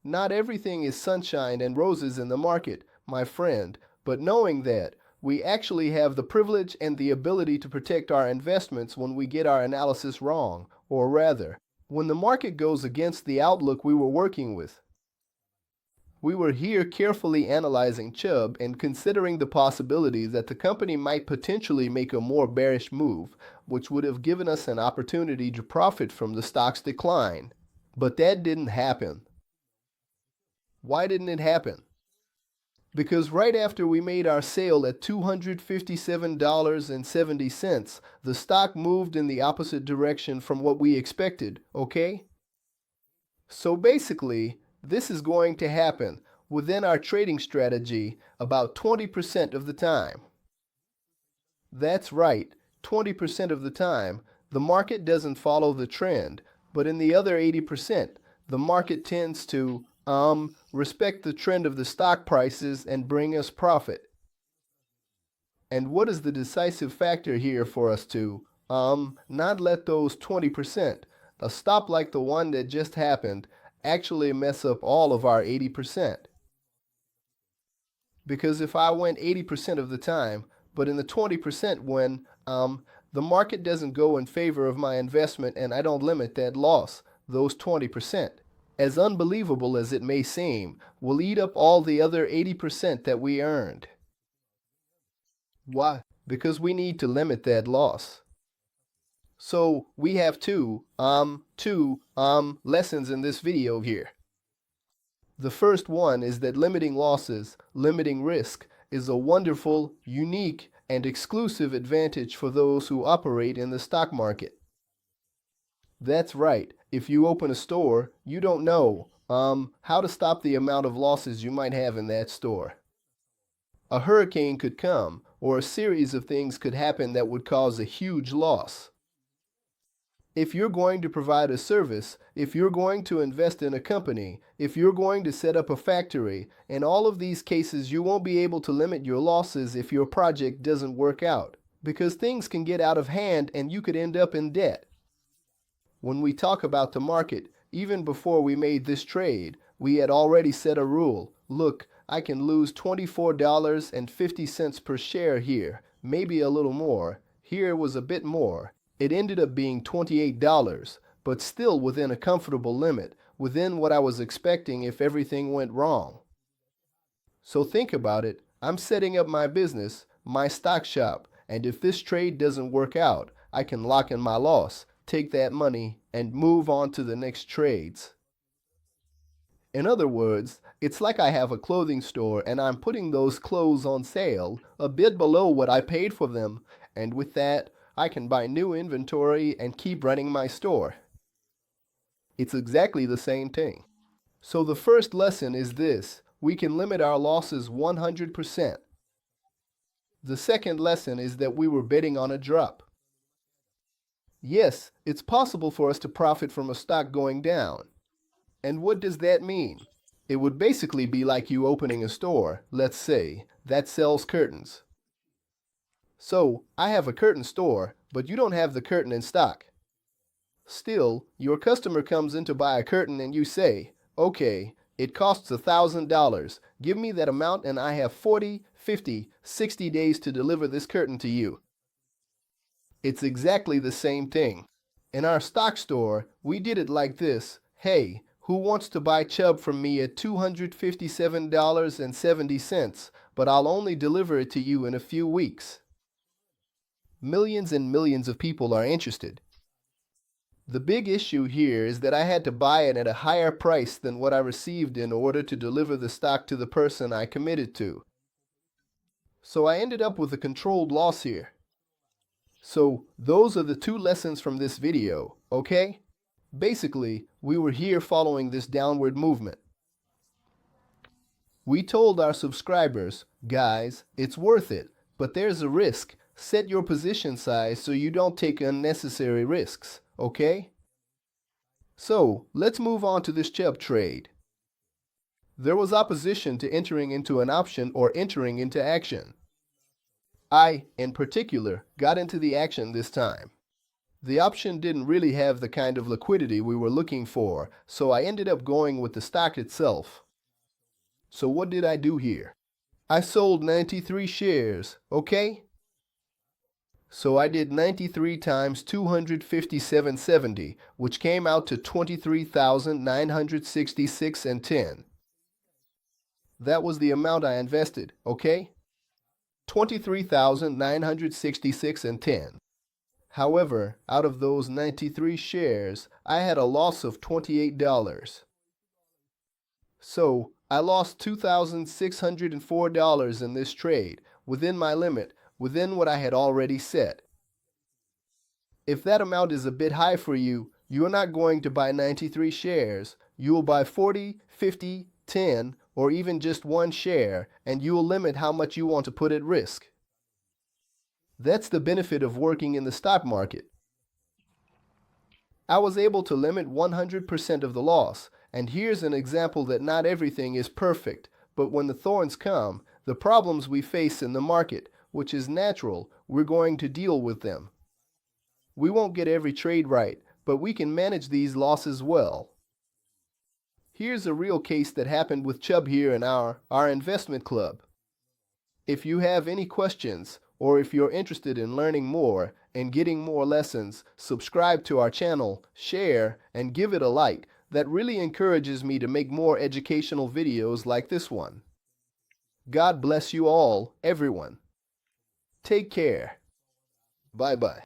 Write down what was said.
Not everything is sunshine and roses in the market, my friend, but knowing that we actually have the privilege and the ability to protect our investments when we get our analysis wrong, or rather, when the market goes against the outlook we were working with. We were here carefully analyzing Chubb and considering the possibility that the company might potentially make a more bearish move, which would have given us an opportunity to profit from the stock's decline. But that didn't happen. Why didn't it happen? Because right after we made our sale at $257.70, the stock moved in the opposite direction from what we expected, okay? So basically, this is going to happen within our trading strategy about 20% of the time. That's right, 20% of the time, the market doesn't follow the trend, but in the other 80%, the market tends to respect the trend of the stock prices and bring us profit. And what is the decisive factor here for us to not let those 20%, a stop like the one that just happened, actually mess up all of our 80%? Because if I went 80% of the time, but in the 20% when the market doesn't go in favor of my investment and I don't limit that loss, those 20%, as unbelievable as it may seem, will eat up all the other 80% that we earned. Why? Because we need to limit that loss. So we have two lessons in this video here. The first one is that limiting losses, limiting risk, is a wonderful, unique, and exclusive advantage for those who operate in the stock market. That's right. If you open a store, you don't know how to stop the amount of losses you might have in that store. A hurricane could come, or a series of things could happen that would cause a huge loss. If you're going to provide a service, if you're going to invest in a company, if you're going to set up a factory, in all of these cases you won't be able to limit your losses if your project doesn't work out, because things can get out of hand and you could end up in debt. When we talk about the market, even before we made this trade, we had already set a rule. Look, I can lose $24.50 per share here, maybe a little more. Here it was a bit more. It ended up being $28, but still within a comfortable limit, within what I was expecting if everything went wrong. So think about it. I'm setting up my business, my stock shop, and if this trade doesn't work out, I can lock in my loss, take that money, and move on to the next trades. In other words, it's like I have a clothing store and I'm putting those clothes on sale a bit below what I paid for them, and with that, I can buy new inventory and keep running my store. It's exactly the same thing. So the first lesson is this: we can limit our losses 100%. The second lesson is that we were betting on a drop. Yes, it's possible for us to profit from a stock going down. And what does that mean? It would basically be like you opening a store, let's say, that sells curtains. So, I have a curtain store, but you don't have the curtain in stock. Still, your customer comes in to buy a curtain and you say, okay, it costs $1,000. Give me that amount and I have 40, 50, 60 days to deliver this curtain to you. It's exactly the same thing. In our stock store, we did it like this. Hey, who wants to buy Chubb from me at $257.70, but I'll only deliver it to you in a few weeks? Millions and millions of people are interested. The big issue here is that I had to buy it at a higher price than what I received in order to deliver the stock to the person I committed to. So I ended up with a controlled loss here. So those are the two lessons from this video, okay? Basically, we were here following this downward movement. We told our subscribers, guys, it's worth it, but there's a risk. Set your position size so you don't take unnecessary risks, okay? So, let's move on to this Chubb trade. There was opposition to entering into an option or entering into action. I, in particular, got into the action this time. The option didn't really have the kind of liquidity we were looking for, so I ended up going with the stock itself. So what did I do here? I sold 93 shares, okay? So I did 93 times 257.70, which came out to 23,966 and 10. That was the amount I invested, okay? 23,966 and 10. However, out of those 93 shares, I had a loss of $28. So, I lost $2,604 in this trade, within my limit, within what I had already set. If that amount is a bit high for you, you're not going to buy 93 shares. You will buy 40, 50, 10, or even just one share, and you will limit how much you want to put at risk. That's the benefit of working in the stock market. I was able to limit 100% of the loss, and here's an example that not everything is perfect, but when the thorns come, the problems we face in the market, which is natural, we're going to deal with them. We won't get every trade right, but we can manage these losses well. Here's a real case that happened with Chubb here in our investment club. If you have any questions, or if you're interested in learning more and getting more lessons, subscribe to our channel, share, and give it a like. That really encourages me to make more educational videos like this one. God bless you all, everyone. Take care. Bye-bye.